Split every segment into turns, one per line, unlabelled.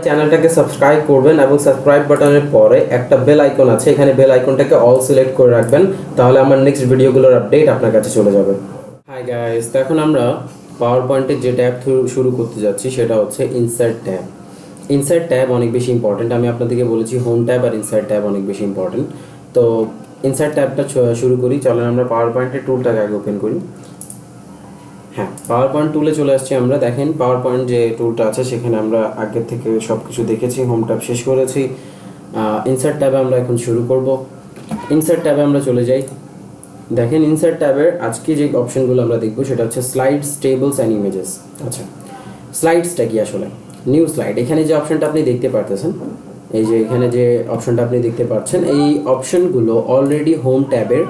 চ্যানেলটাকে সাবস্ক্রাইব করবেন এবং সাবস্ক্রাইব বাটনের পরে একটা বেল আইকন আছে, এখানে বেল আইকনটাকে অল সিলেক্ট করে রাখবেন, তাহলে আমার নেক্সট ভিডিওগুলোর আপডেট আপনার কাছে চলে যাবে। হাই গাইস, তো এখন আমরা পাওয়ার পয়েন্টের যে ট্যাব শুরু করতে যাচ্ছি সেটা হচ্ছে ইনসার্ট ট্যাব। ইনসার্ট ট্যাব অনেক বেশি ইম্পর্টেন্ট। আমি আপনাদেরকে বলেছি হোম ট্যাব আর ইনসার্ট ট্যাব অনেক বেশি ইম্পর্টেন্ট। তো ইনসার্ট ট্যাবটা শুরু করি। চলেন আমরা পাওয়ার পয়েন্টের টুলটাকে আগে ওপেন করি। হ্যাঁ, পাওয়ার পয়েন্ট টুলে চলে আসছি আমরা। দেখেন পাওয়ার পয়েন্ট যে টুলটা আছে সেখানে আমরা আগের থেকে সব কিছু দেখেছি, হোম ট্যাব শেষ করেছি। ইনসার্ট ট্যাবে আমরা এখন শুরু করব। ইনসার্ট ট্যাবে আমরা চলে যাই। দেখেন ইনসার্ট ট্যাবের আজকে যে অপশনগুলো আমরা দেখব সেটা হচ্ছে স্লাইডস, টেবলস অ্যান্ড ইমেজেস। আচ্ছা, স্লাইডসটা কি আসলে? New slide. এখানে যে অপশনটা আপনি দেখতে পারতেছেন, এই যে এখানে যে অপশনটা আপনি দেখতে পাচ্ছেন, এই অপশনগুলো অলরেডি হোম ট্যাবের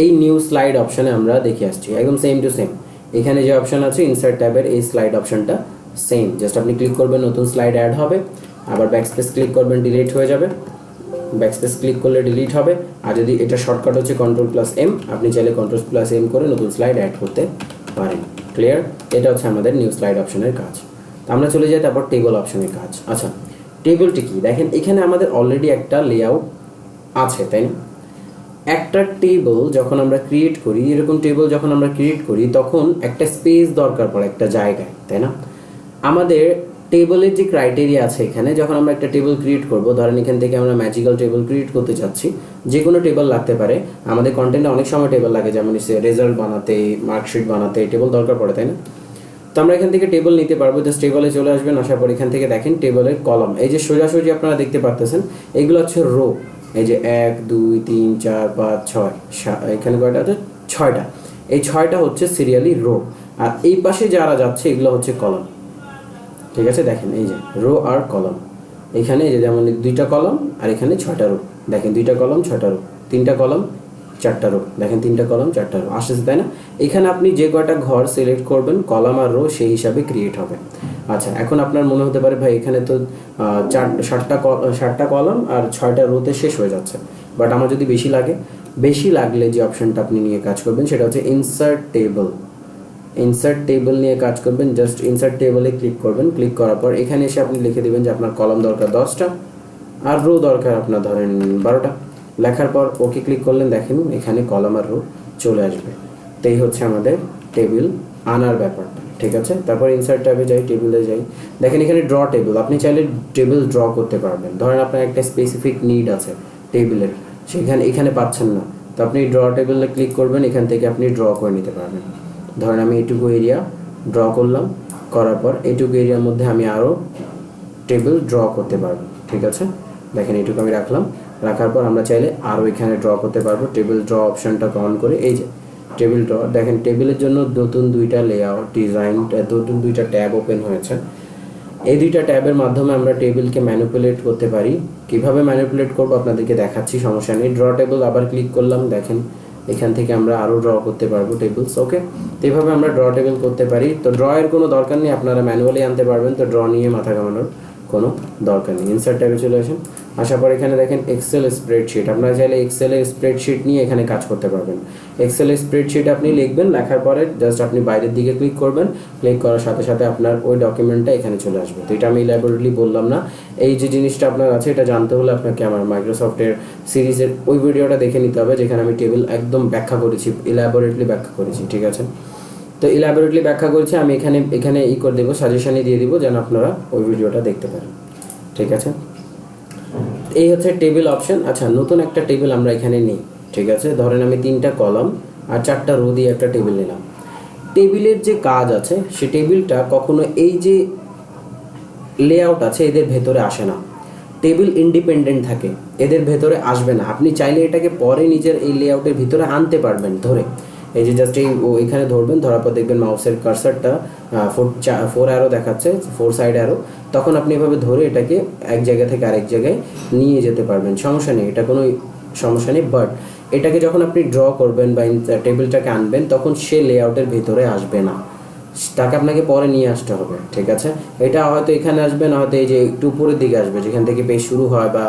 এই নিউ স্লাইড অপশনে আমরা দেখে আসছি, একদম সেম টু সেম। এখানে যে অপশন আছে ইনসার্ট ট্যাবের এই স্লাইড অপশনটা সেম। জাস্ট আপনি ক্লিক করবেন, নতুন স্লাইড অ্যাড হবে। আবার ব্যাকস্পেস ক্লিক করবেন, ডিলিট হয়ে যাবে। ব্যাকস্পেস ক্লিক করলে ডিলিট হবে। আর যদি এটা শর্টকাট হচ্ছে Ctrl+M, আপনি চাইলে Ctrl+M করে নতুন স্লাইড অ্যাড করতে পারেন। ক্লিয়ার? এটা হচ্ছে আমাদের নিউ স্লাইড অপশনের কাজ। তো আমরা চলে যাই তারপর টেবল অপশনের কাজ। আচ্ছা, টেবলটি কি? দেখেন এখানে আমাদের অলরেডি একটা লেআউট আছে, তাই না? একটা টেবল যখন আমরা ক্রিয়েট করি, এরকম টেবল যখন আমরা ক্রিয়েট করি তখন একটা স্পেস দরকার পড়ে একটা জায়গায়, তাই না? আমাদের টেবলের যে ক্রাইটেরিয়া আছে এখানে, যখন আমরা একটা টেবল ক্রিয়েট করব, ধরেন এখান থেকে আমরা ম্যাজিক্যাল টেবল ক্রিয়েট করতে চাচ্ছি, যে কোনো টেবল লাগতে পারে। আমাদের কন্টেন্টে অনেক সময় টেবল লাগে, যেমন রেজাল্ট বানাতে, মার্কশিট বানাতে টেবল দরকার পড়ে, তাই না? তো আমরা এখান থেকে টেবল নিতে পারবো। জাস্ট টেবলে চলে আসবেন, আসার পর এখান থেকে দেখেন টেবলের কলাম, এই যে সোজাসুজি আপনারা দেখতে পারতেছেন, এগুলো হচ্ছে রো। এই যে 1 2 3 4 5 6, এখানে কয়টা আছে? 6টা। এই 6টা হচ্ছে সিরিয়ালি রো, আর এই পাশে যারা যাচ্ছে এগুলো হচ্ছে কলাম। ঠিক আছে, দেখেন এই যে রো আর কলাম। এখানে এই যে যেমন 2টা কলাম আর এখানে 6টা রো। দেখেন 2টা কলাম 6টা রো, 3টা কলাম 4টা রো। দেখেন 3টা কলাম 4টা রো আসছে, তাই না? এখানে আপনি যে কয়টা ঘর সিলেক্ট করবেন, কলাম আর রো সেই হিসাবে ক্রিয়েট হবে। আচ্ছা, এখন আপনার মনে হতে পারে ভাই এখানে তো 7টা কলাম আর 6টা রোতে শেষ হয়ে যাচ্ছে, বাট আমার যদি বেশি লাগে, বেশি লাগলে যে অপশনটা আপনি নিয়ে কাজ করবেন সেটা হচ্ছে ইনসার্ট টেবল। ইনসার্ট টেবল নিয়ে কাজ করবেন। জাস্ট ইনসার্ট টেবলে ক্লিক করবেন। ক্লিক করার পর এখানে এসে আপনি লিখে দেবেন যে আপনার কলাম দরকার 10টা আর রো দরকার আপনার ধরেন 12টা। লেখার পর ওকে ক্লিক করলেন, দেখেন এখানে কলাম আর রো চলে আসবে। তো এই হচ্ছে আমাদের টেবিল আনার ব্যাপারটা। ঠিক আছে, তারপর ইনসার্ট ট্যাবে যাই, টেবিলে যাই। দেখেন এখানে ড্র টেবিল, আপনি চাইলে টেবিল ড্র করতে পারবেন। ধরেন আপনার একটা স্পেসিফিক নিড আছে টেবিলের, সেখানে এখানে পাচ্ছেন না, তো আপনি ড্র টেবিলে ক্লিক করবেন, এখান থেকে আপনি ড্র করে নিতে পারবেন। ধরেন আমি এইটুকু এরিয়া ড্র করলাম, করার পর এইটুকু এরিয়ার মধ্যে আমি আরও টেবিল ড্র করতে পারবো। ঠিক আছে, দেখেন এইটুকু আমি রাখলাম। রাখার পর আমরা চাইলে আরও এখানে ড্র করতে পারবো। টেবিল ড্র অপশানটা অন করে এই যে টেবিল ড্র, দেখেন টেবিলের জন্য নতুন 2টা লেআউট ডিজাইন, নতুন 2টা ট্যাব ওপেন হয়েছে। এই 2টা ট্যাবের মাধ্যমে আমরা টেবিলকে ম্যানিপুলেট করতে পারি। কিভাবে ম্যানিপুলেট করবো আপনাদেরকে দেখাচ্ছি, সমস্যা নেই। ড্র টেবিল আবার ক্লিক করলাম, দেখেন এখান থেকে আমরা আরও ড্র করতে পারবো টেবিলস। ওকে, তো এইভাবে আমরা ড্র টেবিল করতে পারি। তো ড্র এর কোনো দরকার নেই, আপনারা ম্যানুয়ালি আনতে পারবেন। তো ড্র নিয়ে মাথা ঘামানোর কোনো দরকার নেই। ইনসার্ট ট্যাবে চলে আসেন। আসার পর এখানে দেখেন এক্সেল স্প্রেডশিট। আপনারা চাইলে এক্সেলের স্প্রেডশিট নিয়ে এখানে কাজ করতে পারবেন। এক্সেলের স্প্রেডশিট আপনি লিখবেন, লেখার পরে জাস্ট আপনি বাইরের দিকে ক্লিক করবেন। ক্লিক করার সাথে সাথে আপনার ওই ডকুমেন্টটা এখানে চলে আসবে। তো এটা আমি ইলাবোরেটলি বললাম না। এই যে জিনিসটা আপনার আছে, এটা জানতে হলে আপনাকে আমার মাইক্রোসফটের সিরিজের ওই ভিডিওটা দেখে নিতে হবে, যেখানে আমি টেবিল একদম ব্যাখ্যা করেছি, ইলাবোরেটলি ব্যাখ্যা করেছি। ঠিক আছে, তো ইলাবোরেটলি ব্যাখ্যা করেছি আমি। এখানে করে দেবো, সাজেশনই দিয়ে দিব যেন আপনারা ওই ভিডিওটা দেখতে পারেন। ঠিক আছে, এই হচ্ছে টেবিল অপশন। আচ্ছা, নতুন একটা টেবিল আমরা এখানে নিই। ঠিক আছে, ধরেন আমি 3টা কলাম আর 4টা রো দিয়ে একটা টেবিল নিলাম। টেবিলের যে কাজ আছে, সে টেবিলটা কখনো এই যে লেআউট আছে এদের ভেতরে আসে না। টেবিল ইন্ডিপেন্ডেন্ট থাকে, এদের ভেতরে আসবে না। আপনি চাইলে এটাকে পরে নিজের এই লেআউটের ভিতরে আনতে পারবেন ধরে। এই যে জাস্ট এইখানে ধরবেন, ধরার পর দেখবেন মাউসের কার্সারটা 4 অ্যারো দেখাচ্ছে, 4 সাইড অ্যারো। তখন আপনি এভাবে ধরে এটাকে এক জায়গা থেকে আরেক জায়গায় নিয়ে যেতে পারবেন, সমস্যা নেই, এটা কোনো সমস্যা নেই। বাট এটাকে যখন আপনি ড্র করবেন বা টেবিলটাকে আনবেন, তখন সে লেআউটের ভিতরে আসবে না, তাকে আপনাকে পরে নিয়ে আসতে হবে। ঠিক আছে, এটা হয়তো এখানে আসবে না, হয়তো এই যে একটু উপরের দিকে আসবে, যেখান থেকে পেজ শুরু হয় বা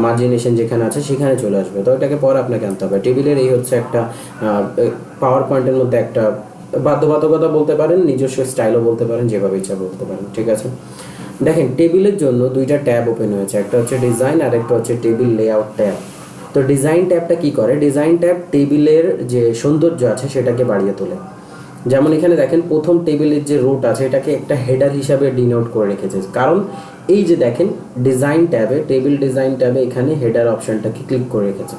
মার্জিনেশন যেখানে আছে সেখানে চলে আসবে। তো এটাকে পরে আপনাকে আনতে হবে। টেবিলের এই হচ্ছে একটা পাওয়ার পয়েন্টের মধ্যে একটা বাধ্যবাধকতা বলতে পারেন, নিজস্ব স্টাইলও বলতে পারেন, যেভাবে ইচ্ছা বলতে পারেন। ঠিক আছে, দেখেন টেবিলের জন্য দুইটা ট্যাব ওপেন হয়েছে, একটা হচ্ছে ডিজাইন আর একটা হচ্ছে টেবিল লেআউট ট্যাব। তো ডিজাইন ট্যাবটা কি করে, ডিজাইন ট্যাব টেবিলের যে সৌন্দর্য আছে সেটাকে বাড়িয়ে তোলে। যেমন এখানে দেখেন প্রথম টেবিলের যে রোট আছে এটাকে একটা হেডার হিসাবে ডিনোট করে রেখেছে, কারণ এই যে দেখেন ডিজাইন ট্যাবে, টেবিল ডিজাইন ট্যাবে এখানে হেডার অপশনটাকে ক্লিক করে রেখেছে।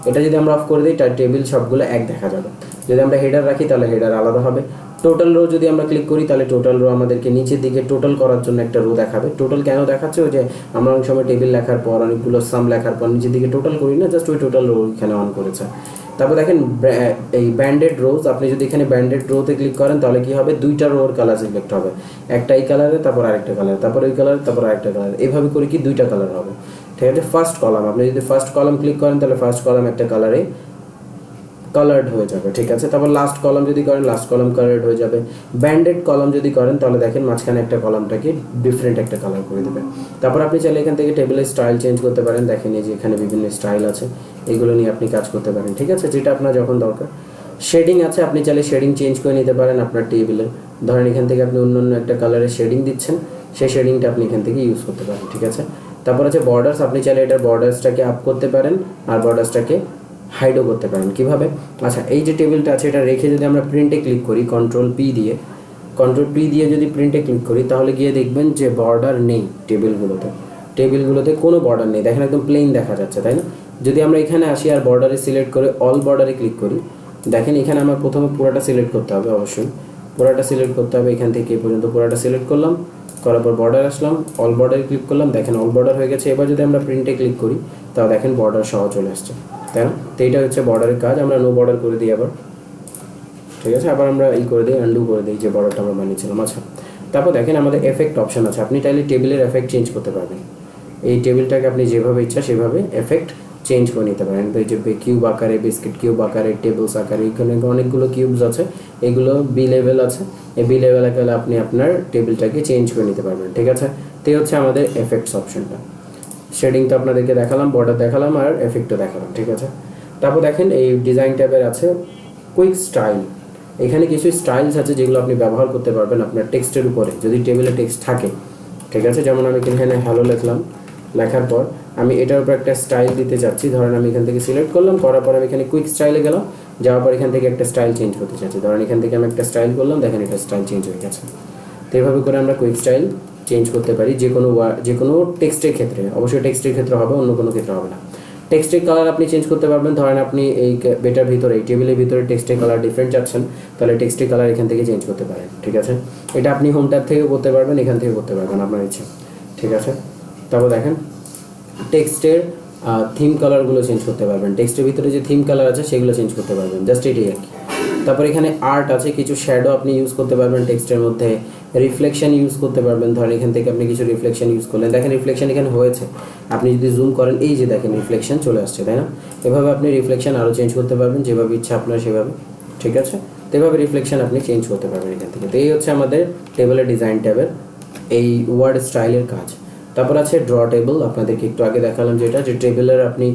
এটা যদি আমরা অফ করে দিই তার টেবিল সবগুলো এক দেখা যাবে। যদি আমরা হেডার রাখি তাহলে হেডার আলাদা হবে। টোটাল রো যদি আমরা ক্লিক করি তাহলে টোটাল রো আমাদেরকে নিচের দিকে টোটাল করার জন্য একটা রো দেখাবে। টোটাল কেন দেখাচ্ছে, ওই যে আমরা অনেক সময় টেবিল লেখার পর অনেকগুলো সাম লেখার পর নিচের দিকে টোটাল করি না, জাস্ট ওই টোটাল রো এখানে অন করেছে। তারপর দেখেন এই ব্যান্ডেড রোজ, আপনি যদি এখানে ব্যান্ডেড রোতে ক্লিক করেন তাহলে কি হবে, দুইটা রোর কালার সিলেক্ট হবে, একটা এই কালারে তারপর আরেকটা কালার, তারপর ওই কালার তারপর আরেকটা কালার, এইভাবে করে কি দুইটা কালার হবে। ঠিক আছে, ফার্স্ট কলাম আপনি যদি ফার্স্ট কলাম ক্লিক করেন তাহলে ফার্স্ট কলাম একটা কালারে কালার্ড হয়ে যাবে। ঠিক আছে, তারপর লাস্ট কলাম যদি করেন লাস্ট কলাম কালার্ড হয়ে যাবে। ব্যান্ডেড কলাম যদি করেন তাহলে দেখেন মাঝখানে একটা কলামটাকে ডিফারেন্ট একটা কালার করে দেবে। তারপর আপনি চাইলে এখান থেকে টেবিলের স্টাইল চেঞ্জ করতে পারেন। দেখেন এই যে এখানে বিভিন্ন স্টাইল আছে, এগুলো নিয়ে আপনি কাজ করতে পারেন। ঠিক আছে, যেটা আপনার যখন দরকার। শেডিং আছে, আপনি চাইলে শেডিং চেঞ্জ করে নিতে পারেন আপনার টেবিলে। ধরেন এখান থেকে আপনি অন্য অন্য একটা কালারের শেডিং দিচ্ছেন, সেই শেডিংটা আপনি এখান থেকে ইউজ করতে পারেন। ঠিক আছে, তারপর আছে বর্ডার্স, আপনি চাইলে এটার বর্ডার্সটাকে আপ করতে পারেন আর বর্ডার্সটাকে হাইডও করতে পারেন। কিভাবে, আচ্ছা এই যে টেবিলটা আছে এটা রেখে যদি আমরা প্রিন্টে ক্লিক করি কন্ট্রোল পি দিয়ে যদি প্রিন্টে ক্লিক করি তাহলে গিয়ে দেখবেন যে বর্ডার নেই টেবিলগুলোতে কোনো বর্ডার নেই, দেখেন একদম প্লেন দেখা যাচ্ছে, তাই না? যদি আমরা এখানে আসি আর বর্ডারে সিলেক্ট করে অল বর্ডারে ক্লিক করি, দেখেন এখানে আমার প্রথমে পুরোটা সিলেক্ট করতে হবে, অবশ্যই পুরোটা সিলেক্ট করতে হবে। এখান থেকে এই পর্যন্ত পুরোটা সিলেক্ট করলাম, করার পর বর্ডার আসলাম, অল বর্ডারে ক্লিক করলাম, দেখেন অল বর্ডার হয়ে গেছে। এবার যদি আমরা প্রিন্টে ক্লিক করি তাহলে দেখেন বর্ডার সহ চলে আসছে, তাই না? তো এইটা হচ্ছে বর্ডারের কাজ। আমরা নো বর্ডার করে দিই আবার, ঠিক আছে, আবার আমরা এই করে দিই, আন্ডু করে দিই যে বর্ডারটা আমরা বানিয়েছিলাম। আচ্ছা, তারপর দেখেন আমাদের এফেক্ট অপশন আছে, আপনি চাইলে টেবিলের এফেক্ট চেঞ্জ করতে পারবেন। এই টেবিলটাকে আপনি যেভাবে ইচ্ছা সেভাবে এফেক্ট চেঞ্জ করে নিতে পারেন। তো এই যে কিউব আকারে, বিস্কিট কিউব আকারে, টেবলস আকারে, এখানে অনেকগুলো কিউবস আছে, এগুলো বি লেভেল আছে, এই বি লেভেল আকারে আপনি আপনার টেবিলটাকে চেঞ্জ করে নিতে পারবেন। ঠিক আছে, তো হচ্ছে আমাদের এফেক্টস অপশনটা। শেডিং তো আপনাদেরকে দেখালাম, বর্ডার দেখালাম আর এফেক্টও দেখালাম। ঠিক আছে, তারপর দেখেন এই ডিজাইন ট্যাবের আছে কুইক স্টাইল। এখানে কিছু স্টাইলস আছে যেগুলো আপনি ব্যবহার করতে পারবেন আপনার টেক্সটের উপরে, যদি টেবিলে টেক্সট থাকে। ঠিক আছে, যেমন আমি এখানে হ্যালো লিখলাম, লেখার পর আমি এটার উপর একটা স্টাইল দিতে চাচ্ছি। ধরেন আমি এখান থেকে সিলেক্ট করলাম, করার পর আমি এখানে কুইক স্টাইলে গেলাম, যাওয়ার পর এখান থেকে একটা স্টাইল চেঞ্জ করতে চাচ্ছি। ধরেন এখান থেকে আমি একটা স্টাইল করলাম, দেখেন এটা স্টাইল চেঞ্জ হয়ে গেছে। তো এইভাবে করে আমরা কুইক স্টাইল চেঞ্জ করতে পারি যে কোনো টেক্সটের ক্ষেত্রে। অবশ্যই টেক্সটের ক্ষেত্রে হবে, অন্য কোনো ক্ষেত্রে হবে না। টেক্সটের কালার আপনি চেঞ্জ করতে পারবেন। ধরেন আপনি এই বেটার ভিতরে, এই টেবিলের ভিতরে টেক্সটের কালার ডিফারেন্ট চাচ্ছেন, তাহলে টেক্সটের কালার এখান থেকে চেঞ্জ করতে পারেন। ঠিক আছে, এটা আপনি হোম ট্যাব থেকেও করতে পারবেন, এখান থেকে করতে পারবেন আপনার ইচ্ছে। ঠিক আছে, তারপর দেখেন টেক্সটের থিম কালারগুলো চেঞ্জ করতে পারবেন, টেক্সটের ভিতরে যে থিম কালার আছে সেগুলো চেঞ্জ করতে পারবেন, জাস্ট এটাই আর কি। তারপর এখানে আর্ট আছে, কিছু শ্যাডো আপনি ইউজ করতে পারবেন টেক্সটের মধ্যে, রিফ্লেকশন ইউজ করতে পারবেন। ধরেন এখান থেকে আপনি কিছু রিফ্লেকশন ইউজ করলেন, দেখেন রিফ্লেকশন এখানে হয়েছে, আপনি যদি জুম করেন এই যে দেখেন রিফ্লেকশন চলে আসছে, তাই না? এভাবে আপনি রিফ্লেকশন আরও চেঞ্জ করতে পারবেন যেভাবে ইচ্ছা আপনার সেভাবে। ঠিক আছে, তো এভাবে রিফ্লেকশন আপনি চেঞ্জ করতে পারবেন এখান থেকে। তো এই হচ্ছে আমাদের টেবিলের ডিজাইন ট্যাবের এই ওয়ার্ড স্টাইলের কাজ। তারপর আছে ড্র টেবল, আপনাদেরকে একটু আগে দেখালাম যেটা, যে টেবিলের আপনি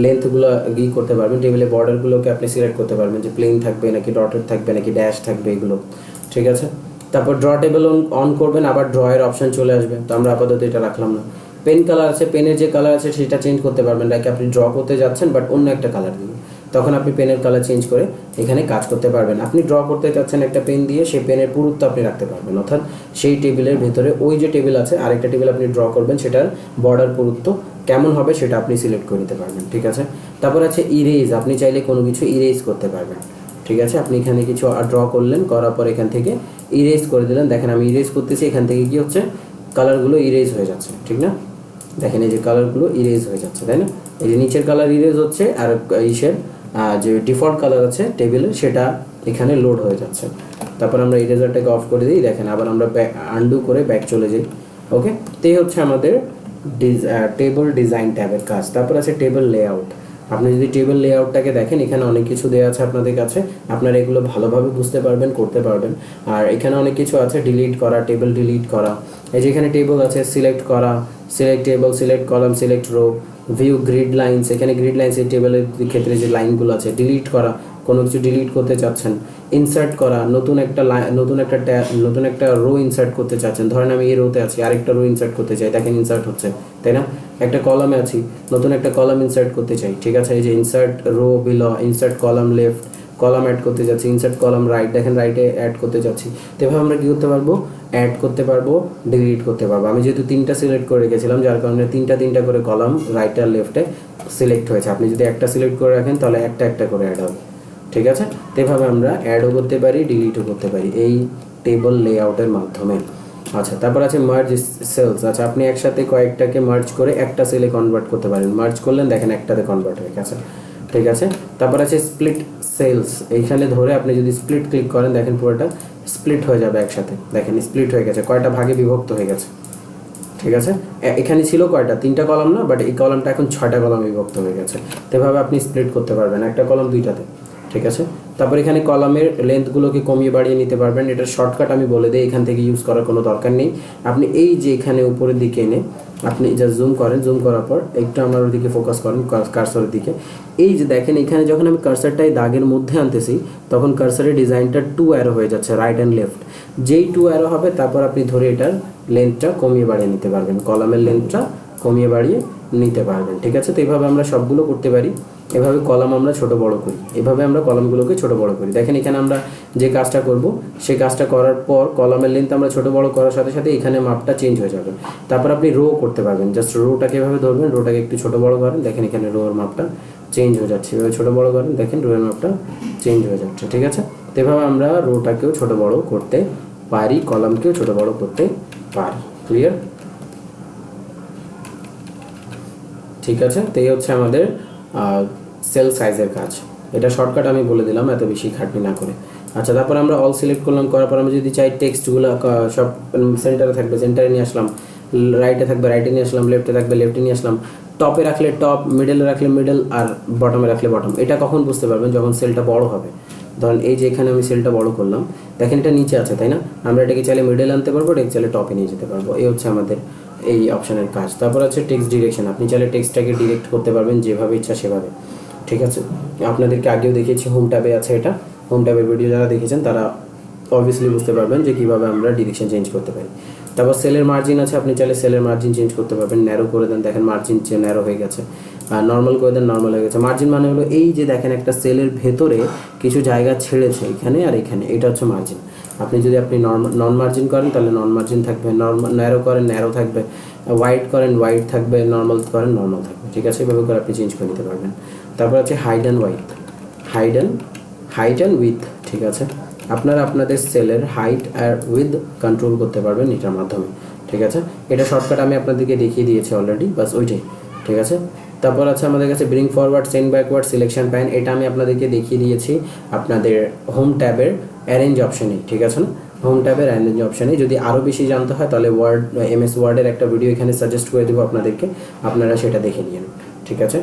লেন্থগুলো করতে পারবেন, টেবিলের বর্ডারগুলোকে আপনি সিলেক্ট করতে পারবেন যে প্লেন থাকবে নাকি ডটেড থাকবে নাকি ড্যাশ থাকবে এগুলো। ঠিক আছে, তারপর ড্র টেবল অন করবেন, আবার ড্রয়ের অপশন চলে আসবে। তো আমরা আপাতত এটা রাখলাম না। পেন কালার আছে, পেনের যে কালার আছে সেটা চেঞ্জ করতে পারবেন, লাইক আপনি ড্র করতে যাচ্ছেন বাট অন্য একটা কালার দিয়ে, তখন আপনি পেনের কালার চেঞ্জ করে এখানে কাজ করতে পারবেন। আপনি ড্র করতে চাচ্ছেন একটা পেন দিয়ে, সেই পেনের পুরুত্ব আপনি রাখতে পারবেন, অর্থাৎ সেই টেবিলের ভেতরে ওই যে টেবিল আছে আরেকটা টেবিল আপনি ড্র করবেন, সেটার বর্ডার পুরুত্ব কেমন হবে সেটা আপনি সিলেক্ট করে নিতে পারবেন। ঠিক আছে, তারপর আছে ইরেজ, আপনি চাইলে কোনো কিছু ইরেজ করতে পারবেন। ঠিক আছে, আপনি এখানে কিছু ড্র করলেন, করার পর এখান থেকে ইরেজ করে দিলেন। দেখেন আমি ইরেজ করতেছি, এখান থেকে কি হচ্ছে, কালারগুলো ইরেজ হয়ে যাচ্ছে। ঠিক না, দেখেন এই যে কালারগুলো ইরেজ হয়ে যাচ্ছে, তাই না? এই যে নিচের কালার ইরেজ হচ্ছে আর ইসের যে ডিফল্ট কালার আছে টেবিলের সেটা এখানে লোড হয়ে যাচ্ছে। তারপর আমরা ইরেজারটাকে অফ করে দিই, দেখেন আবার আমরা আনডু করে ব্যাক চলে যাই। ওকে, তো এই হচ্ছে আমাদের টেবল ডিজাইন ট্যাবের কাজ। তারপর আছে টেবল লেআউট। আপনি যদি টেবিল লেআউটটাকে দেখেন, এখানে অনেক কিছু দেওয়া আছে আপনাদের কাছে, আপনারা এগুলো ভালোভাবে বুঝতে পারবেন, করতে পারবেন। আর এখানে অনেক কিছু আছে, ডিলিট করা, টেবিল ডিলিট করা, এই যে এখানে টেবল আছে, সিলেক্ট করা, select table, select column, select row, view grid lines, এখানে গ্রিড লাইনস এই টেবিলের ক্ষেত্রে যে লাইনগুলো আছে, ডিলিট করা, কোনো কিছু ডিলিট করতে চাচ্ছেন, ইনসার্ট করা, নতুন একটা রো ইনসার্ট করতে চাচ্ছেন, ধরেন আমি এই রোতে আছি, আরেকটা রো ইনসার্ট করতে চাই, দেখেন ইনসার্ট হচ্ছে, তাই না? একটা কলামে আছি, নতুন একটা কলাম ইনসার্ট করতে চাই, ঠিক আছে? এই যে insert row below, insert column left, column add করতে যাচ্ছি, ইনসার্ট কলাম রাইট, দেখেন রাইটে অ্যাড করতে যাচ্ছি। তো এভাবে আমরা কী করতে পারবো? অ্যাড করতে পারবো, ডিলিট করতে পারবো। আমি যেহেতু 3টা সিলেক্ট করে রেখেছিলাম, যার কারণে 3টা করে কলাম রাইট আর লেফটে সিলেক্ট হয়েছে। আপনি যদি একটা সিলেক্ট করে রাখেন তাহলে একটা করে অ্যাড হবে, ঠিক আছে? তো এভাবে আমরা অ্যাডও করতে পারি, ডিলিটও করতে পারি এই টেবল লেআউটের মাধ্যমে। আচ্ছা, তারপর আছে মার্জ সেলস। আচ্ছা, আপনি একসাথে কয়েকটাকে মার্জ করে একটা সেলে কনভার্ট করতে পারেন। মার্জ করলেন, দেখেন একটাতে কনভার্ট হয়ে গেছে, ঠিক আছে? তারপর আছে স্প্লিট সেলস। এইখানে ধরে আপনি যদি স্প্লিট ক্লিক করেন, দেখেন পুরোটা স্প্লিট হয়ে যাবে একসাথে, দেখেন স্প্লিট হয়ে গেছে, কয়টা ভাগে বিভক্ত হয়ে গেছে, ঠিক আছে? এখানে ছিল কয়টা? 3টা কলাম না, বাট এই কলামটা এখন 6টা কলাম বিভক্ত হয়ে গেছে। তো এভাবে আপনি স্প্লিট করতে পারবেন একটা কলাম 2টাতে, ঠিক আছে? তারপর এখানে কলামের লেন্থগুলোকে কমিয়ে বাড়িয়ে নিতে পারবেন। এটার শর্টকাট আমি বলে দিই, এখান থেকে ইউজ করার কোনো দরকার নেই। আপনি এই যে এখানে উপরের দিকে এনে আপনি জাস্ট জুম করেন, জুম করার পর একটু আমার ওদিকে ফোকাস করেন, কার্সরের দিকে। এই যে দেখেন এখানে যখন আমি কার্সারটাই দাগের মধ্যে আনতেছি, তখন কার্সারের ডিজাইনটা 2 অ্যারো হয়ে যাচ্ছে, রাইট অ্যান্ড লেফট। যেই 2 অ্যারো হবে, তারপর আপনি ধরে এটার লেন্থটা কমিয়ে বাড়িয়ে নিতে পারবেন, কলামের লেন্থটা কমিয়ে বাড়িয়ে নিতে পারবেন, ঠিক আছে? তো এইভাবে আমরা সবগুলো করতে পারি। এভাবে কলাম আমরা ছোট বড় করি, এভাবে আমরা কলামগুলোকে ছোট বড় করি। দেখেন এখানে আমরা যে কাজটা করব, সেই কাজটা করার পর কলামের লেন্থ আমরা ছোট বড় করার সাথে সাথে এখানে মাপটা চেঞ্জ হয়ে যাবে। তারপর আপনি রো করতে পারবেন, জাস্ট রোটাকে এভাবে ধরবেন, রোটাকে একটু ছোট বড় করেন, দেখেন এখানে রোর মাপটা চেঞ্জ হয়ে যাচ্ছে। এভাবে ছোট বড় করেন, দেখেন রোয়ের মাপটা চেঞ্জ হয়ে যাচ্ছে, ঠিক আছে? তো এভাবে আমরা রোটাকেও ছোট বড় করতে পারি, কলামকেও ছোট বড় করতে পারি। ক্লিয়ার? ঠিক আছে? তো এই হচ্ছে আমাদের সেল সাইজের কাজ। এটা শর্টকাট আমি বলে দিলাম, এত বেশি খাটনি না করে। আচ্ছা, তারপর আমরা অল সিলেক্ট করলাম, করার পর আমরা যদি চাই টেক্সটগুলো সব সেন্টারে থাকবে, সেন্টারে নিয়ে আসলাম, রাইটে থাকবে রাইটে নিয়ে আসলাম, লেফটে থাকবে লেফটে নিয়ে আসলাম, টপে রাখলে টপ, মিডলে রাখলে মিডল, আর বটমে রাখলে বটম। এটা কখন বুঝতে পারবেন? যখন সেলটা বড় হবে। ধরেন এই যে এখানে আমি সেলটা বড় করলাম, দেখেন এটা নিচে আছে, তাই না? আমরা এটাকে চাইলে মিডল আনতে পারবো, এটাকে চাইলে টপে নিয়ে যেতে পারবো। এই হচ্ছে আমাদের এই অপশানের কাজ। তারপর আছে টেক্সট ডিরেকশন। আপনি চাইলে টেক্সটটাকে ডিরেক্ট করতে পারবেন যেভাবে ইচ্ছা সেভাবে, ঠিক আছে? আপনাদেরকে আগেও দেখিয়েছি, হোম ট্যাবে আছে এটা। হোম ট্যাবের ভিডিও যারা দেখেছেন তারা অবভিয়াসলি বুঝতে পারবেন যে কীভাবে আমরা ডিরেকশন চেঞ্জ করতে পারি। তারপর সেলের মার্জিন আছে, আপনি চাইলে সেলের মার্জিন চেঞ্জ করতে পারবেন। ন্যারো করে দেন, দেখেন মার্জিন ন্যারো হয়ে গেছে। আর নর্মাল করে দেন, নর্মাল হয়ে গেছে। মার্জিন মানে হলো এই যে দেখেন একটা সেলের ভেতরে কিছু জায়গা ছেড়েছে, এখানে আর এখানে, এটা হচ্ছে মার্জিন। আপনি যদি নন মার্জিন করেন তাহলে নন মার্জিন থাকবে, ন্যারো করেন ন্যারো থাকবে, ওয়াইড করেন ওয়াইড থাকবে, নর্মাল করেন নর্মাল থাকবে, ঠিক আছে? এভাবে করে আপনি চেঞ্জ করে নিতে পারবেন। তারপর আছে হাইড অ্যান্ড উইথ, ঠিক আছে? আপনারা আপনাদের সেলের হাইট আর উইথ কন্ট্রোল করতে পারবেন এটার মাধ্যমে, ঠিক আছে? এটা শর্টকাট আমি আপনাদেরকে দেখিয়ে দিয়েছি অলরেডি, বাস ওইটাই, ঠিক আছে? তারপর আছে আমাদের কাছে bring forward, send backward, selection pan. এটা আমি আপনাদেরকে দেখিয়ে দিয়েছি আপনাদের হোম ট্যাবের অ্যারেঞ্জ অপশানে, ঠিক আছে না? হোম ট্যাবের অ্যারেঞ্জ অপশানে যদি আরও বেশি জানতে হয় তাহলে MS ওয়ার্ডের একটা ভিডিও এখানে সাজেস্ট করে দেবো আপনাদেরকে, আপনারা সেটা দেখে নিন, ঠিক আছে?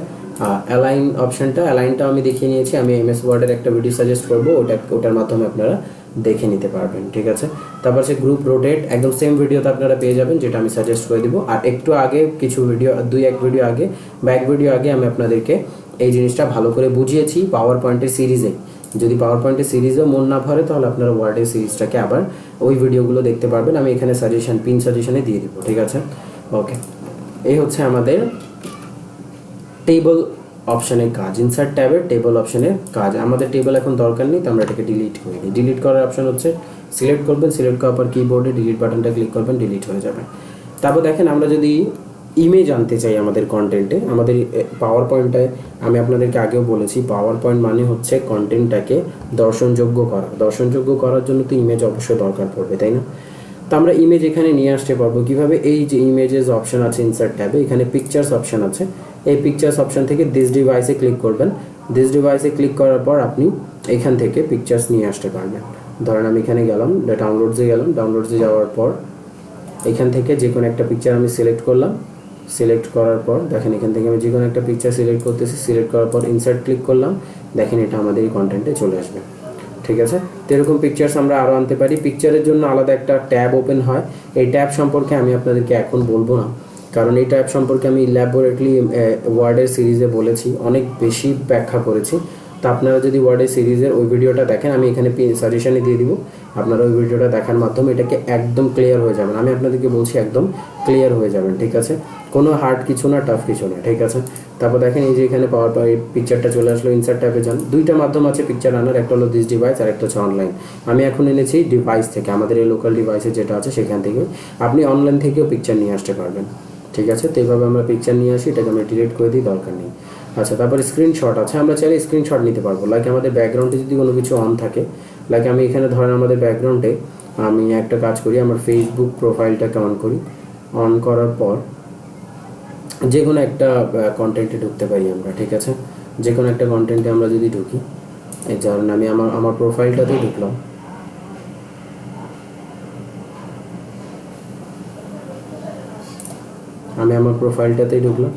অ্যালাইন অপশানটা, অ্যালাইনটাও আমি দেখিয়ে নিয়েছি, আমি MS ওয়ার্ডের একটা ভিডিও সাজেস্ট করবো, ওটার মাধ্যমে আপনারা দেখে নিতে পারবেন, ঠিক আছে? তারপর সে গ্রুপ রোটেট, একদম সেম ভিডিওতে আপনারা পেয়ে যাবেন, যেটা আমি সাজেস্ট করে দিব। আর একটু আগে কিছু ভিডিও, এক ভিডিও আগে আমি আপনাদেরকে এই জিনিসটা ভালো করে বুঝিয়েছি পাওয়ার পয়েন্টের সিরিজে। যদি পাওয়ার পয়েন্টের সিরিজেও মন না ভরে তাহলে আপনারা ওয়ার্ডের সিরিজটাকে আবার ওই ভিডিওগুলো দেখতে পারবেন, আমি এখানে পিন সাজেশনে দিয়ে দিব, ঠিক আছে? ওকে, এই হচ্ছে আমাদের টেবল অপশানের কাজ, ইনসার্ট ট্যাবের টেবল অপশানের কাজ। আমাদের টেবল এখন দরকার নেই, তো আমরা এটাকে ডিলিট করে দিই। ডিলিট করার অপশান হচ্ছে সিলেক্ট করবেন, সিলেক্ট করার পর কিবোর্ডে ডিলিট বাটনটা ক্লিক করবেন, ডিলিট হয়ে যাবে। তারপর দেখেন আমরা যদি ইমেজ আনতে চাই আমাদের কন্টেন্টে, আমাদের পাওয়ার পয়েন্টটায় আমি আপনাদেরকে আগেও বলেছি, পাওয়ার পয়েন্ট মানে হচ্ছে কন্টেন্টটাকে দর্শনযোগ্য করার জন্য তো ইমেজ অবশ্যই দরকার পড়বে, তাই না? তো আমরা ইমেজ এখানে নিয়ে আসতে পারবো কীভাবে? এই যে ইমেজেস অপশান আছে ইনসার্ট ট্যাবে, এখানে পিকচার্স অপশান আছে, এই পিকচার্স অপশান থেকে দিস ডিভাইসে ক্লিক করবেন। দিস ডিভাইসে ক্লিক করার পর আপনি এখান থেকে পিকচার্স নিয়ে আসতে পারবেন। ধরেন আমি এখানে গেলাম, ডাউনলোডসে যাওয়ার পর এখান থেকে যে কোনো একটা পিকচার আমি সিলেক্ট করলাম। সিলেক্ট করার পর দেখেন এখান থেকে আমি যে কোনো একটা পিকচার সিলেক্ট করতেছি, সিলেক্ট করার পর ইনসার্ট ক্লিক করলাম, দেখেন এটা আমাদের এই কন্টেন্টে চলে আসবে, ঠিক আছে? তো এরকম পিকচার্স আমরা আরও আনতে পারি। পিকচারের জন্য আলাদা একটা ট্যাব ওপেন হয়, এই ট্যাব সম্পর্কে আমি আপনাদেরকে এখন বলবো না, কারণ এই ট্যাব সম্পর্কে আমি ল্যাবরেটরি ওয়ার্ডের সিরিজে বলেছি, অনেক বেশি ব্যাখ্যা করেছি। তো আপনারা যদি ওয়ার্ডের সিরিজের ওই ভিডিওটা দেখেন, আমি এখানে সাজেশনে দিয়ে দিব, আপনারা ওই ভিডিওটা দেখার মাধ্যমে এটাকে একদম ক্লিয়ার হয়ে যাবেন। আমি আপনাদেরকে বলছি একদম ক্লিয়ার হয়ে যাবেন, ঠিক আছে? কোনো হার্ড কিছু না, টাফ কিছু না, ঠিক আছে? তারপর দেখেন এই যে এখানে পাওয়ার এই পিকচারটা চলে আসলো, ইনসার্ট ট্যাবে যান। দুইটা মাধ্যম আছে পিকচার আনার, একটা হলো দিস ডিভাইস আর একটা হচ্ছে অনলাইন। আমি এখন এনেছি ডিভাইস থেকে, আমাদের এই লোকাল ডিভাইসে যেটা আছে সেখান থেকে। আপনি অনলাইন থেকেও পিকচার নিয়ে আসতে পারবেন, ঠিক আছে? তো এইভাবে আমরা পিকচার নিয়ে আসি, এটাকে আমরা ডিলিট করে দিই, দরকার নেই। আচ্ছা, তারপরে স্ক্রিনশট আছে, আমরা চাইলে স্ক্রিনশট নিতে পারবো। লাইক আমাদের ব্যাকগ্রাউন্ডে যদি কোনো কিছু অন থাকে, লাইক আমি এখানে ধরেন আমাদের ব্যাকগ্রাউন্ডে আমি একটা কাজ করি, আমার ফেসবুক প্রোফাইলটাকে অন করি। অন করার পর যে কোনো একটা কন্টেন্টে ঢুকতে পারি আমরা, ঠিক আছে? যে কোনো একটা কন্টেন্টে আমরা যদি ঢুকি, এই ধরেন আমি আমার প্রোফাইলটাতেই ঢুকলাম। আমি আমার প্রোফাইলটাতেই ঢুকলাম।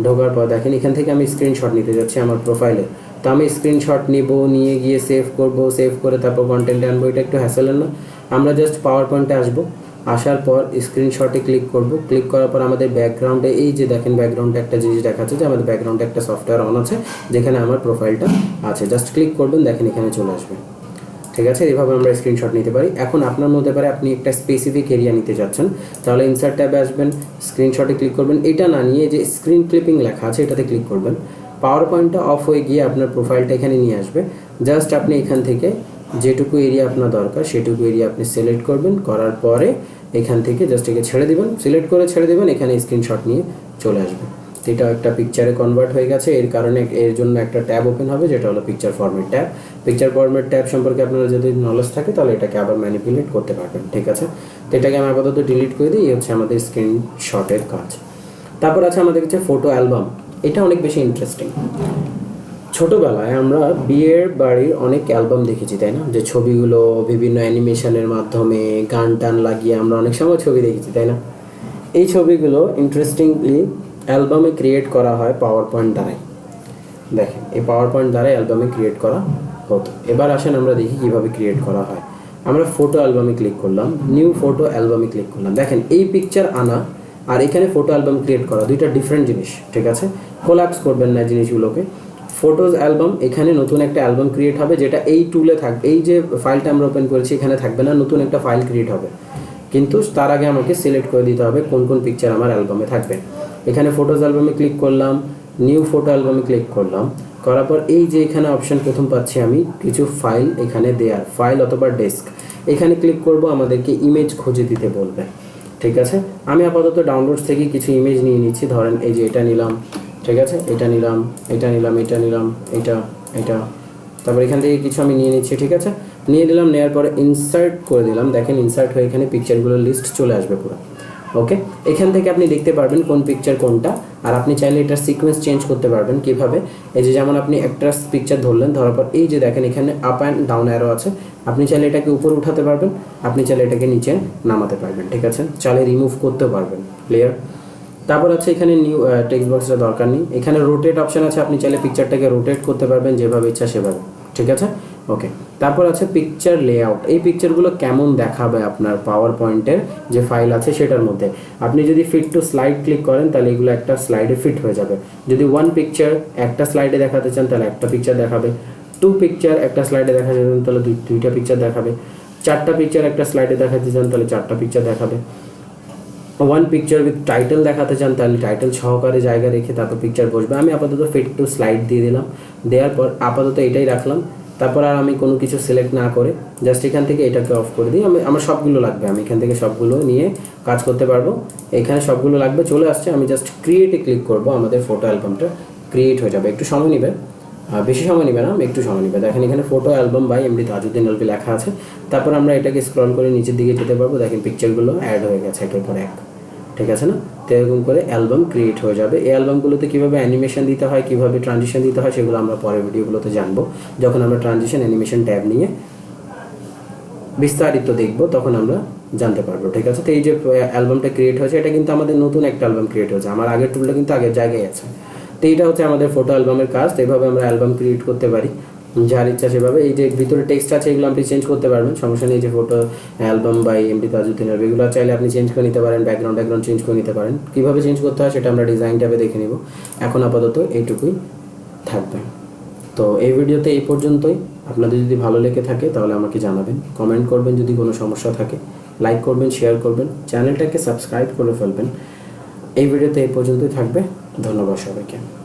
ঢোকার পর দেখেন এখান থেকে আমি স্ক্রিনশট নিতে যাচ্ছি আমার প্রোফাইলে। তো আমি স্ক্রিনশট নিব, নিয়ে গিয়ে সেভ করব, সেভ করে তারপর কন্টেন্টে আনবো। এটা একটু হ্যাসেলের না? আমরা জাস্ট পাওয়ার পয়েন্টে আসবো, আসার পর স্ক্রিনশটে ক্লিক করব। ক্লিক করার পর আমাদের ব্যাকগ্রাউন্ডে এই যে দেখেন ব্যাকগ্রাউন্ডে একটা জিনিস দেখাচ্ছে যে আমাদের ব্যাকগ্রাউন্ডে একটা সফটওয়্যার অন আছে যেখানে আমার প্রোফাইলটা আছে। জাস্ট ক্লিক করবেন, দেখেন এখানে চলে আসবে, ঠিক আছে? এইভাবে আমরা স্ক্রিনশট নিতে পারি। এখন আপনার মধ্যে পারে আপনি একটা স্পেসিফিক এরিয়া নিতে যাচ্ছেন, তাহলে ইনসার্ট ট্যাবে আসবেন, স্ক্রিনশটে ক্লিক করবেন। এটা না নিয়ে যে স্ক্রিন ক্লিপিং লেখা আছে এটাতে ক্লিক করবেন। পাওয়ার পয়েন্টটা অফ হয়ে গিয়ে আপনার প্রোফাইলটা এখানে নিয়ে আসবে। জাস্ট আপনি এখান থেকে যেটুকু এরিয়া আপনার দরকার সেটুকু এরিয়া আপনি সিলেক্ট করবেন, করার পরে এখান থেকে জাস্ট একে ছেড়ে দিবেন, সিলেক্ট করে ছেড়ে দিবেন, এখানে স্ক্রিনশট নিয়ে চলে আসবে। এটা একটা পিকচারে কনভার্ট হয়ে গেছে। এর কারণে এর জন্য একটা ট্যাব ওপেন হবে যেটা হলো picture format tab. Picture format tab সম্পর্কে আপনারা যদি নলেজ থাকে তাহলে এটাকে আবার ম্যানিপুলেট করতে পারবেন, ঠিক আছে? তো এটাকে আমি আপাতত ডিলিট করে দিই। এই হচ্ছে আমাদের স্ক্রিনশটের কাজ। তারপর আছে আমাদের কাছে ফটো অ্যালবাম। এটা অনেক বেশি ইন্টারেস্টিং। ছোটোবেলায় আমরা বিয়ের বাড়ির অনেক অ্যালবাম দেখেছি, তাই না? যে ছবিগুলো বিভিন্ন অ্যানিমেশনের মাধ্যমে গান টান লাগিয়ে আমরা অনেক সময় ছবি দেখেছি, তাই না? এই ছবিগুলো ইন্টারেস্টিংলি অ্যালবামে ক্রিয়েট করা হয় পাওয়ার পয়েন্ট দ্বারাই। দেখেন এই পাওয়ার পয়েন্ট দ্বারাই অ্যালবামে ক্রিয়েট করা হতো। এবার আসেন আমরা দেখি কীভাবে ক্রিয়েট করা হয়। আমরা ফটো অ্যালবামে ক্লিক করলাম, নিউ ফটো অ্যালবামে ক্লিক করলাম। দেখেন এই পিকচার আনা আর এখানে ফটো অ্যালবাম ক্রিয়েট করা দুইটা ডিফারেন্ট জিনিস, ঠিক আছে? কোল্যাপস করবেন না জিনিসগুলোকে। ফটোজ অ্যালবাম, এখানে নতুন একটা অ্যালবাম ক্রিয়েট হবে যেটা এই টুলে থাকবে। এই যে ফাইলটা আমরা ওপেন করেছি এখানে থাকবে না, নতুন একটা ফাইল ক্রিয়েট হবে। কিন্তু তার আগে আমাকে সিলেক্ট করে দিতে হবে কোন কোন পিকচার আমার অ্যালবামে থাকবে। এখানে ফটোজ অ্যালবামে ক্লিক করলাম, নিউ ফটো অ্যালবামে ক্লিক করলাম। করার পর এই যে এখানে অপশন প্রথম পাচ্ছি আমি কিছু ফাইল এখানে দেয়ার, ফাইল অথবা ডেস্ক, এখানে ক্লিক করব। আমাদেরকে ইমেজ খুঁজে দিতে বলবে, ঠিক আছে? আমি আপাতত ডাউনলোডস থেকে কিছু ইমেজ নিয়ে নিচ্ছি। ধরেন এই যে এটা নিলাম, ঠিক আছে? এটা নিলাম, এটা নিলাম, এটা নিলাম, এটা এটা তারপর এখান থেকে কিছু আমি নিয়ে নিচ্ছি, ঠিক আছে? নিয়ে দিলাম, নেওয়ার পরে ইনসার্ট করে দিলাম। দেখেন ইনসার্ট হয়ে এখানে পিকচারগুলোর লিস্ট চলে আসবে পুরো। ওকে, এখান থেকে আপনি দেখতে পারবেন কোন পিকচার কোনটা। আর আপনি চাইলে এটার সিকোয়েন্স চেঞ্জ করতে পারবেন। কিভাবে? এই যে যেমন আপনি একটা পিকচার ধরলেন, ধরার পর এই যে দেখেন এখানে আপ অ্যান্ড ডাউন অ্যারো আছে। আপনি চাইলে এটাকে উপরে উঠাতে পারবেন, আপনি চাইলে এটাকে নিচে নামাতে পারবেন, ঠিক আছে? চাইলে রিমুভ করতেও পারবেন। ক্লিয়ার? তারপর আছে এখানে নিউ টেক্সট বক্সটা দরকার নেই। এখানে রোটেট অপশন আছে, আপনি চাইলে পিকচারটাকে রোটেট করতে পারবেন যেভাবে ইচ্ছা সেভাবে, ঠিক আছে? ওকে, তারপর আছে পিকচার লেআউট। এই পিকচারগুলো কেমন দেখাবে আপনার পাওয়ার পয়েন্টের যে ফাইল আছে সেটার মধ্যে। আপনি যদি ফিট টু স্লাইড ক্লিক করেন তাহলে এগুলো একটা স্লাইডে ফিট হয়ে যাবে। যদি ওয়ান পিকচার একটা স্লাইডে দেখাতে চান তাহলে একটা পিকচার দেখাবে, টু পিকচার একটা স্লাইডে দেখাতে চান তাহলে দুইটা পিকচার দেখাবে, চারটা পিকচার একটা স্লাইডে দেখাতে চান তাহলে চারটা পিকচার দেখাবে, ওয়ান পিকচার উইথ টাইটেল দেখাতে চান তাহলে টাইটেল সহকারে জায়গা রেখে তারপর পিকচার বসবে। আমি আপাতত ফিট টু স্লাইড দিয়ে দিলাম। দেওয়ার পর আপাতত এটাই রাখলাম। তারপর আর আমি কোনো কিছু সিলেক্ট না করে জাস্ট এখান থেকে এটাকে অফ করে দিই। আমার সবগুলো লাগবে, আমি এখান থেকে সবগুলো নিয়ে কাজ করতে পারবো। এখানে সবগুলো লাগবে, চলে আসছে। আমি জাস্ট ক্রিয়েটে ক্লিক করব, আমাদের ফটো অ্যালবামটা ক্রিয়েট হয়ে যাবে। একটু সময় নেবে, বেশি সময় নেবে না, একটু সময় নেবে। দেখেন এখানে photo album by MD Tajuddin L P লেখা আছে। তারপর আমরা এটাকে স্ক্রল করে নিচের দিকে যেতে পারবো। দেখেন পিকচারগুলো অ্যাড হয়ে গেছে একের পর এক, ঠিক আছে না? তো এরকম করে অ্যালবাম ক্রিয়েট হয়ে যাবে। এই অ্যালবামগুলোতে কীভাবে অ্যানিমেশন দিতে হয়, কীভাবে ট্রানজিশন দিতে হয় সেগুলো আমরা পরের ভিডিওগুলোতে জানবো। যখন আমরা ট্রানজিশন অ্যানিমেশন ট্যাব নিয়ে বিস্তারিত দেখব তখন আমরা জানতে পারবো, ঠিক আছে? তো এই যে অ্যালবামটা ক্রিয়েট হয়েছে এটা কিন্তু আমাদের নতুন একটা অ্যালবাম ক্রিয়েট হয়েছে। আমার আগের টুলটা কিন্তু আগের জায়গায় আছে। তো এইটা হচ্ছে আমাদের ফটো অ্যালবামের কাজ। তো এইভাবে আমরা অ্যালবাম ক্রিয়েট করতে পারি। যার ইচ্ছা সেভাবে। এই যে ভিতরে টেক্সট আছে এগুলো আপনি চেঞ্জ করতে পারবেন, সমস্যা নেই। যে photo album by MD Tajuddin R B এগুলো চাইলে আপনি চেঞ্জ করে নিতে পারেন, ব্যাকগ্রাউন্ড চেঞ্জ করে নিতে পারেন। কীভাবে চেঞ্জ করতে হয় সেটা আমরা ডিজাইন ট্যাবে দেখে নিব। এখন আপাতত এইটুকুই থাকবে। তো এই ভিডিওতে এই পর্যন্তই। আপনাদের যদি ভালো লেগে থাকে তাহলে আমাকে জানাবেন, কমেন্ট করবেন যদি কোনো সমস্যা থাকে, লাইক করবেন, শেয়ার করবেন, চ্যানেলটাকে সাবস্ক্রাইব করে ফেলবেন। এই ভিডিওতে এই পর্যন্তই থাকবে। ধন্যবাদ সবাইকে।